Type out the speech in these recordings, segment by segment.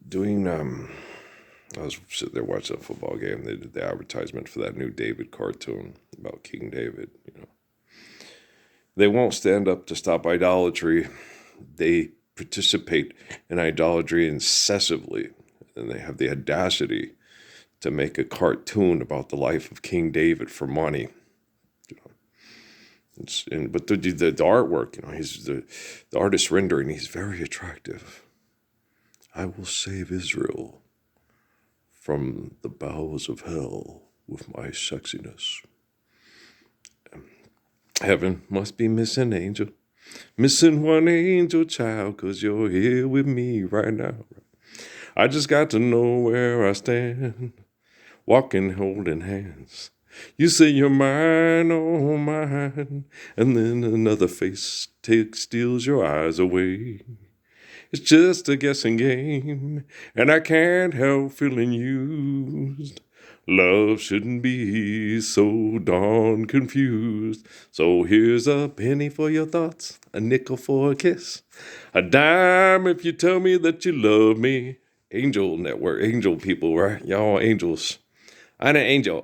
doing. I was sitting there watching a football game. They did the advertisement for that new David cartoon about King David. They won't stand up to stop idolatry. They participate in idolatry incessantly, and they have the audacity to make a cartoon about the life of King David for money. But the artwork, he's the artist rendering. He's very attractive. I will save Israel from the bowels of hell with my sexiness. Heaven must be missing angel. Missing one angel child, 'cause you're here with me right now. I just got to know where I stand, walking, holding hands. You say you're mine, oh mine, and then another face steals your eyes away. It's just a guessing game, and I can't help feeling used. Love shouldn't be so darn confused. So here's a penny for your thoughts, a nickel for a kiss, a dime if you tell me that you love me. Angel Network, angel people, right? Y'all angels. I'm an angel.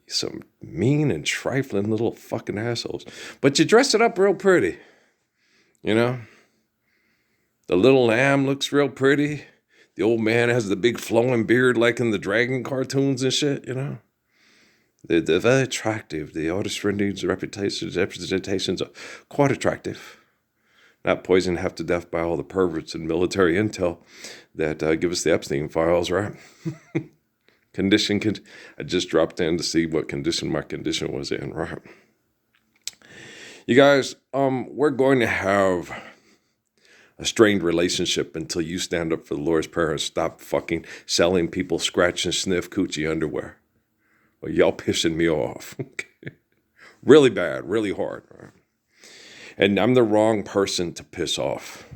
Some mean and trifling little fucking assholes. But you dress it up real pretty. The little lamb looks real pretty. The old man has the big flowing beard like in the dragon cartoons and shit, They're very attractive. The artist renderings, representations are quite attractive. Not poisoned half to death by all the perverts and military intel that give us the Epstein files, right? I just dropped in to see what condition my condition was in, right? You guys, we're going to have a strained relationship until you stand up for the Lord's Prayer and stop fucking selling people scratch and sniff coochie underwear. Well, y'all pissing me off. Really bad, really hard. Right? And I'm the wrong person to piss off.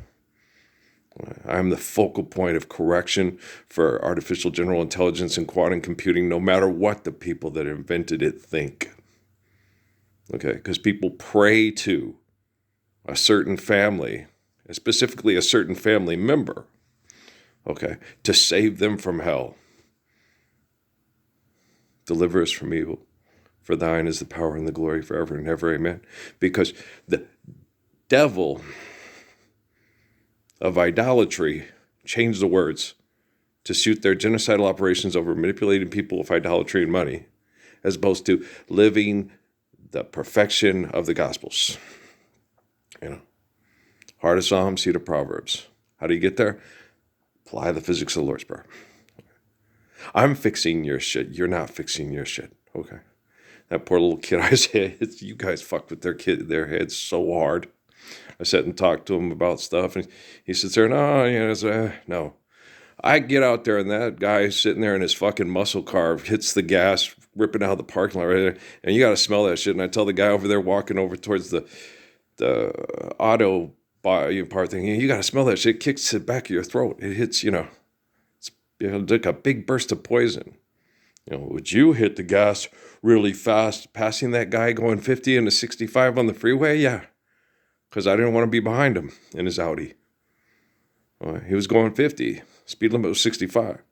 I'm the focal point of correction for artificial general intelligence and quantum computing, no matter what the people that invented it think. Okay, because people pray to a certain family, specifically a certain family member, okay, to save them from hell. Deliver us from evil, for thine is the power and the glory forever and ever, amen. Because the devil of idolatry changed the words to suit their genocidal operations over manipulating people with idolatry and money, as opposed to living the perfection of the Gospels. Heart of Psalms, seed of Proverbs. How do you get there? Apply the physics of the Lord's Prayer. I'm fixing your shit. You're not fixing your shit. Okay. That poor little kid I said, you guys fucked with their heads so hard. I sat and talked to him about stuff, and he sits there, no. I get out there, and that guy sitting there in his fucking muscle car hits the gas, ripping out of the parking lot right there, and you got to smell that shit. And I tell the guy over there walking over towards the auto part thing, you got to smell that shit. It kicks the back of your throat. It hits, it's like a big burst of poison. Would you hit the gas really fast, passing that guy going 50 into 65 on the freeway? Yeah, because I didn't want to be behind him in his Audi. He was going 50. Speed limit was 65.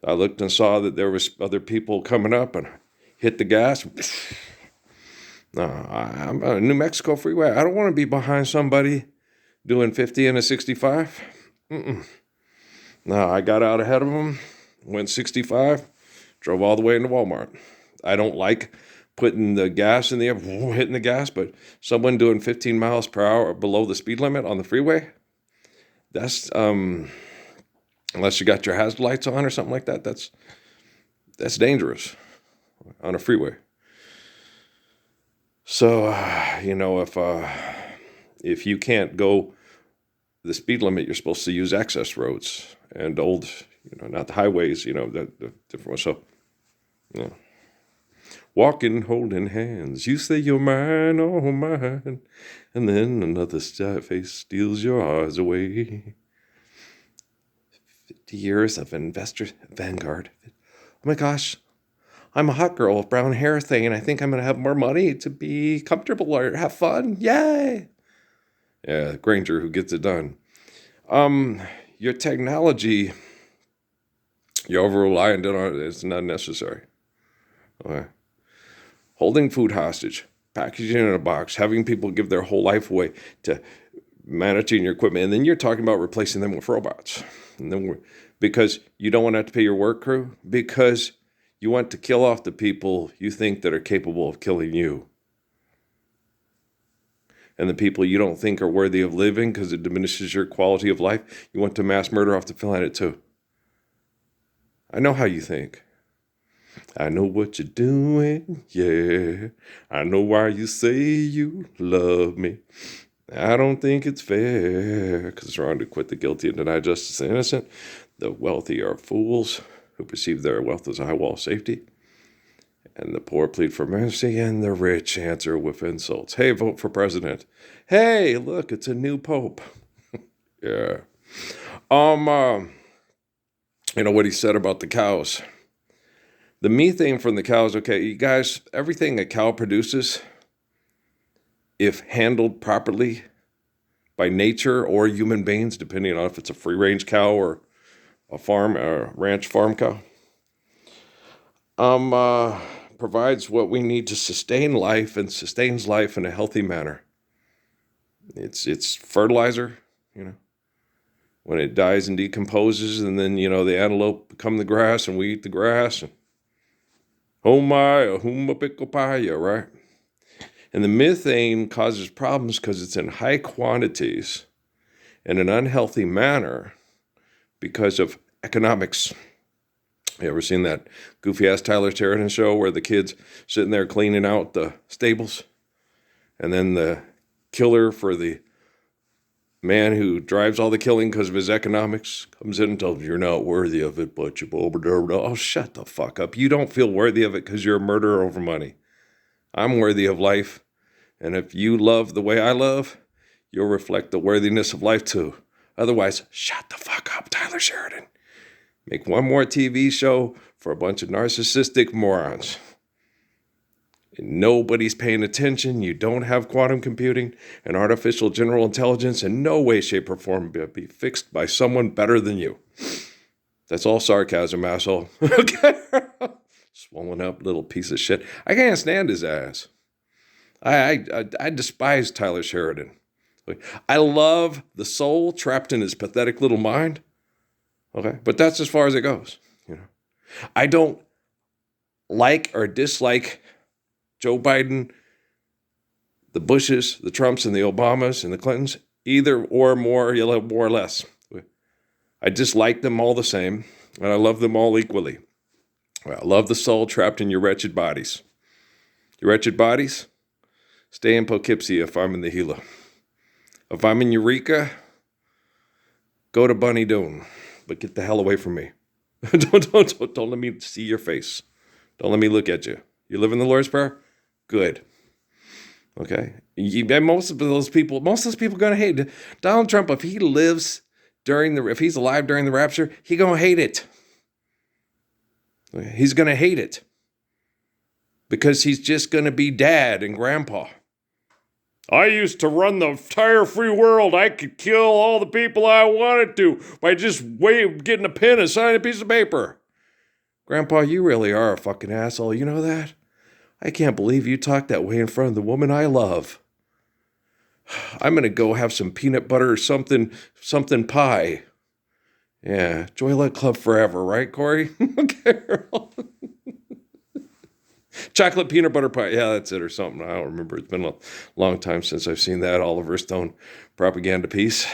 I looked and saw that there was other people coming up and hit the gas. No, I'm on a New Mexico freeway. I don't want to be behind somebody doing 50 and a 65. No, I got out ahead of them, went 65, drove all the way into Walmart. I don't like putting the gas in the air, hitting the gas, but someone doing 15 miles per hour below the speed limit on the freeway, that's, unless you got your hazard lights on or something like that, that's dangerous on a freeway. So, if you can't go the speed limit, you're supposed to use access roads and old, not the highways, the different ones. So, walking, holding hands. You say you're mine, oh mine, and then another face steals your eyes away. 50 years of investor Vanguard. Oh my gosh, I'm a hot girl with brown hair thing, and I think I'm going to have more money to be comfortable or have fun. Yay! Yeah, Granger who gets it done. Your technology, you're over reliant on it. It's not necessary. Okay. Holding food hostage, packaging it in a box, having people give their whole life away to managing your equipment, and then you're talking about replacing them with robots. And then because you don't want to have to pay your work crew, because you want to kill off the people you think that are capable of killing you. And the people you don't think are worthy of living because it diminishes your quality of life, you want to mass murder off the planet too. I know how you think. I know what you're doing, yeah. I know why you say you love me. I don't think it's fair, because it's wrong to quit the guilty and deny justice to the innocent. The wealthy are fools who perceive their wealth as a high wall of safety. And the poor plead for mercy, and the rich answer with insults. Hey, vote for president. Hey, look, it's a new pope. Yeah. You know what he said about the cows. The methane from the cows, okay, you guys, everything a cow produces, if handled properly by nature or human beings, depending on if it's a free-range cow or a farm or ranch farm cow, provides what we need to sustain life and sustains life in a healthy manner. It's fertilizer, you know. When it dies and decomposes, and then, you know, the antelope become the grass and we eat the grass. And oh my, ahuma pickle paya, right? And the methane causes problems because it's in high quantities in an unhealthy manner because of economics. You ever seen that goofy-ass Tyler Sheridan show where the kid's sitting there cleaning out the stables? And then the killer for the man who drives all the killing because of his economics comes in and tells him, you're not worthy of it, but you... Oh, shut the fuck up. You don't feel worthy of it because you're a murderer over money. I'm worthy of life. And if you love the way I love, you'll reflect the worthiness of life too. Otherwise, shut the fuck up, Tyler Sheridan. Make one more TV show for a bunch of narcissistic morons. And nobody's paying attention. You don't have quantum computing and artificial general intelligence in no way, shape, or form be fixed by someone better than you. That's all sarcasm, asshole. Okay. Swollen up little piece of shit. I can't stand his ass. I despise Tyler Sheridan. I love the soul trapped in his pathetic little mind. Okay, but that's as far as it goes. You know, I don't like or dislike Joe Biden, the Bushes, the Trumps, and the Obamas, and the Clintons, either or more or less. I dislike them all the same, and I love them all equally. I love the soul trapped in your wretched bodies. Your wretched bodies, stay in Poughkeepsie if I'm in the Gila. If I'm in Eureka, go to Bunny Doon, but get the hell away from me. Don't let me see your face. Don't let me look at you. You live in the Lord's Prayer? Good. Okay? Most of those people are going to hate Donald Trump. If he lives if he's alive during the rapture, he going to hate it. He's going to hate it. Because he's just going to be dad and grandpa. I used to run the entire free world. I could kill all the people I wanted to by just getting a pen and signing a piece of paper. Grandpa, you really are a fucking asshole. You know that? I can't believe you talk that way in front of the woman I love. I'm going to go have some peanut butter or something pie. Yeah, Joy Luck Club forever, right, Corey? Okay. Chocolate peanut butter pie. Yeah, that's it or something. I don't remember. It's been a long time since I've seen that Oliver Stone propaganda piece.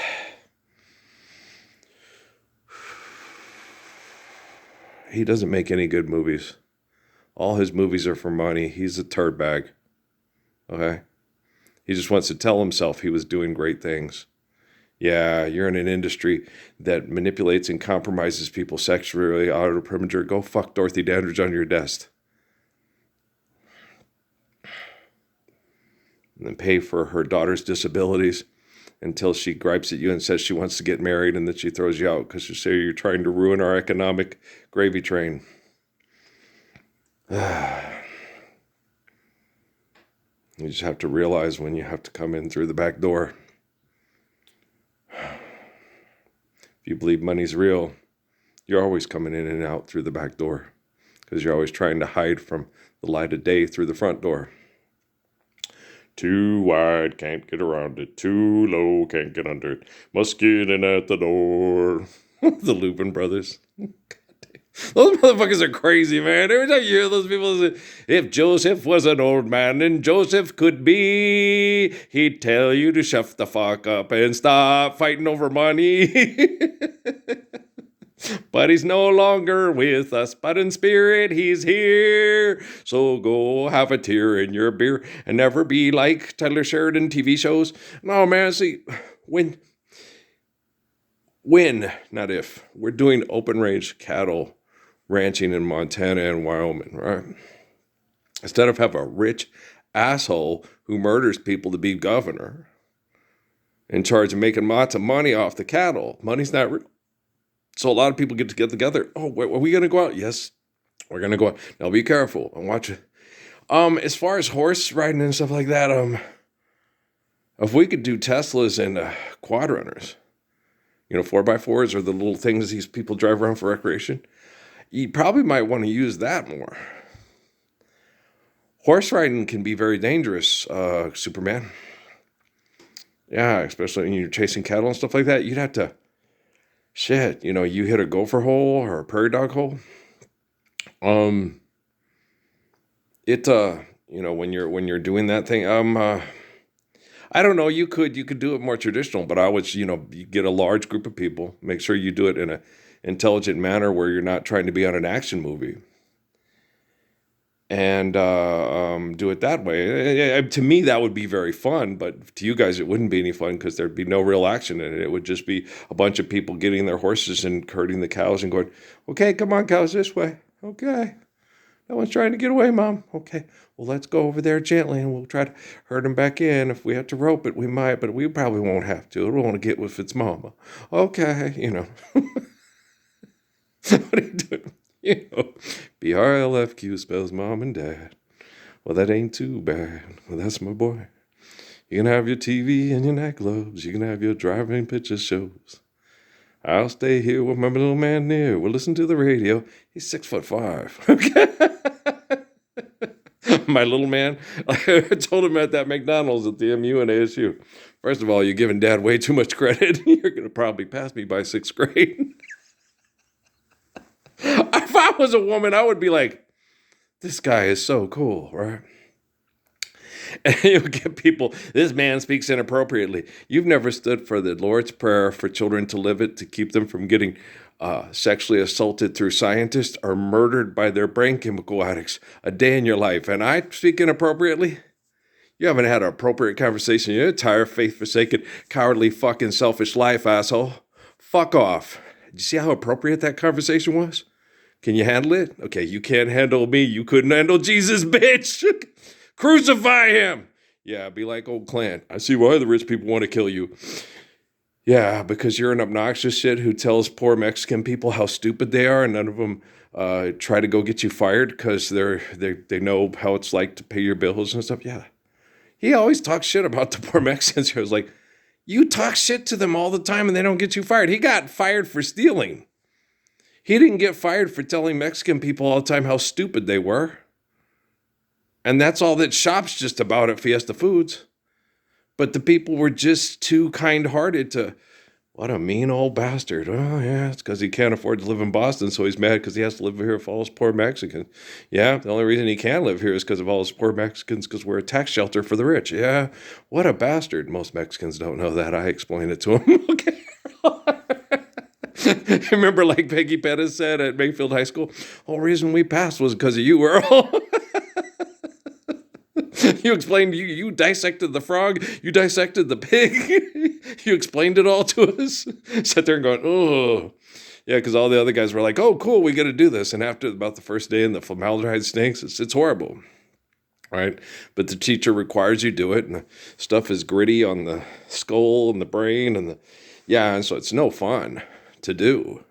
He doesn't make any good movies. All his movies are for money. He's a turd bag. Okay? He just wants to tell himself he was doing great things. Yeah, you're in an industry that manipulates and compromises people sexually out of premature. Go fuck Dorothy Dandridge on your desk. And then pay for her daughter's disabilities until she gripes at you and says she wants to get married, and then she throws you out because you say you're trying to ruin our economic gravy train. You just have to realize when you have to come in through the back door. If you believe money's real, you're always coming in and out through the back door because you're always trying to hide from the light of day through the front door. Too wide, can't get around it. Too low, can't get under it. Must get in at the door. The Lubin brothers. Those motherfuckers are crazy, man. Every time you hear those people say, if Joseph was an old man and Joseph could be, he'd tell you to shut the fuck up and stop fighting over money. But he's no longer with us, but in spirit he's here. So go have a tear in your beer and never be like Tyler Sheridan TV shows. No, man, see, when, not if, we're doing open range cattle ranching in Montana and Wyoming, right? Instead of have a rich asshole who murders people to be governor in charge of making lots of money off the cattle, money's not real. So a lot of people get together. Oh, are we going to go out? Yes, we're going to go out. Now be careful and watch it. As far as horse riding and stuff like that, if we could do Teslas and quad runners, 4x4s or the little things these people drive around for recreation, you probably might want to use that more. Horse riding can be very dangerous, Superman. Yeah, especially when you're chasing cattle and stuff like that. You'd have to, you hit a gopher hole or a prairie dog hole. When you're doing that thing, I don't know, you could do it more traditional, but I would, you get a large group of people, make sure you do it in a intelligent manner where you're not trying to be on an action movie, and do it that way. To me, that would be very fun, but to you guys, it wouldn't be any fun because there'd be no real action in it. It would just be a bunch of people getting their horses and herding the cows and going, okay, come on, cows, this way. Okay. No one's trying to get away, Mom. Okay. Well, let's go over there gently and we'll try to herd them back in. If we have to rope it, we might, but we probably won't have to. We want to get with its mama. Okay, What are you doing? BRLFQ spells mom and dad. Well, that ain't too bad. Well, that's my boy. You can have your TV and your nightclubs. You can have your driving picture shows. I'll stay here with my little man near. We'll listen to the radio. He's 6'5". Okay. My little man, I told him at that McDonald's at the MU and ASU. First of all, you're giving Dad way too much credit. You're going to probably pass me by 6th grade. If I was a woman, I would be like, this guy is so cool, right? And you'll get people, this man speaks inappropriately. You've never stood for the Lord's Prayer for children to live it, to keep them from getting sexually assaulted through scientists or murdered by their brain chemical addicts a day in your life. And I speak inappropriately? You haven't had an appropriate conversation. You're a tired, faith-forsaken, cowardly, fucking selfish life, asshole. Fuck off. Did you see how appropriate that conversation was? Can you handle it? Okay, you can't handle me. You couldn't handle Jesus, bitch. Crucify him. Yeah, be like old Clint. I see why the rich people want to kill you. Yeah, because you're an obnoxious shit who tells poor Mexican people how stupid they are, and none of them try to go get you fired because they know how it's like to pay your bills and stuff. Yeah. He always talks shit about the poor Mexicans. I was like, you talk shit to them all the time and they don't get you fired. He got fired for stealing. He didn't get fired for telling Mexican people all the time how stupid they were. And that's all that shop's just about at Fiesta Foods. But the people were just too kind-hearted to, what a mean old bastard. Oh, yeah, it's because he can't afford to live in Boston, so he's mad because he has to live here with all his poor Mexicans. Yeah, the only reason he can't live here is because of all his poor Mexicans, because we're a tax shelter for the rich. Yeah, what a bastard. Most Mexicans don't know that. I explained it to them. Okay. Remember, like Peggy Pettis said at Mayfield High School, the whole reason we passed was because of you, Earl. You explained, you dissected the frog, you dissected the pig, you explained it all to us. Sat there and going, oh. Yeah, because all the other guys were like, oh, cool, we got to do this. And after about the first day and the formaldehyde stinks, it's horrible. Right? But the teacher requires you do it, and the stuff is gritty on the skull and the brain, and and so it's no fun to do.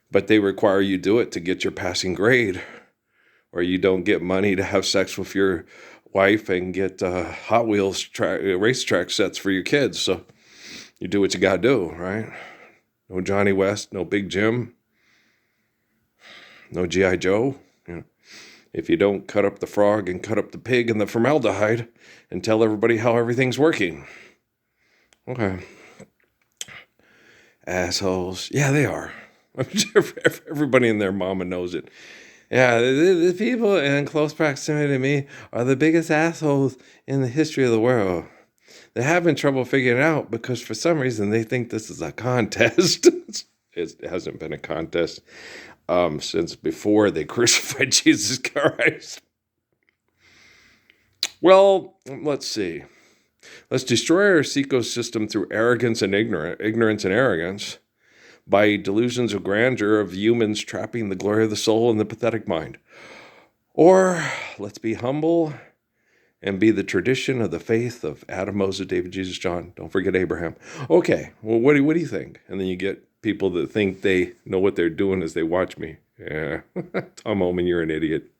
But they require you do it to get your passing grade, or you don't get money to have sex with your wife and get Hot Wheels racetrack sets for your kids. So you do what you got to do, right? No Johnny West, no Big Jim, no G.I. Joe. You know, if you don't cut up the frog and cut up the pig and the formaldehyde and tell everybody how everything's working. Okay. Assholes. Yeah, they are. I'm sure everybody and their mama knows it. Yeah, the people in close proximity to me are the biggest assholes in the history of the world. They're having trouble figuring it out because for some reason they think this is a contest. It hasn't been a contest since before they crucified Jesus Christ. Well, let's see. Let's destroy our ecosystem through arrogance and ignorance and arrogance, by delusions of grandeur of humans trapping the glory of the soul in the pathetic mind. Or let's be humble and be the tradition of the faith of Adam, Moses, David, Jesus, John. Don't forget Abraham. Okay, well, what do you think? And then you get people that think they know what they're doing as they watch me. Yeah, Tom Oman, you're an idiot.